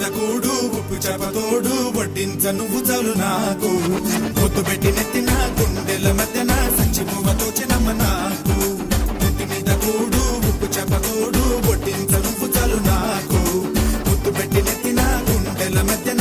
మీద కూడు ఉప్పు చేపతోడు వడ్డించ నువ్వు చాలు నాకు ముద్దు పెట్టి నెత్తిన గుండెల మధ్యన సంచి పువ్వతో చిన్నమ్మ నాకు నెత్తి మీద కూడు ఉప్పు చేపతోడు వడ్డించ నువ్వు చాలు నాకు ముద్దు పెట్టి నెత్తిన గుండెల మధ్య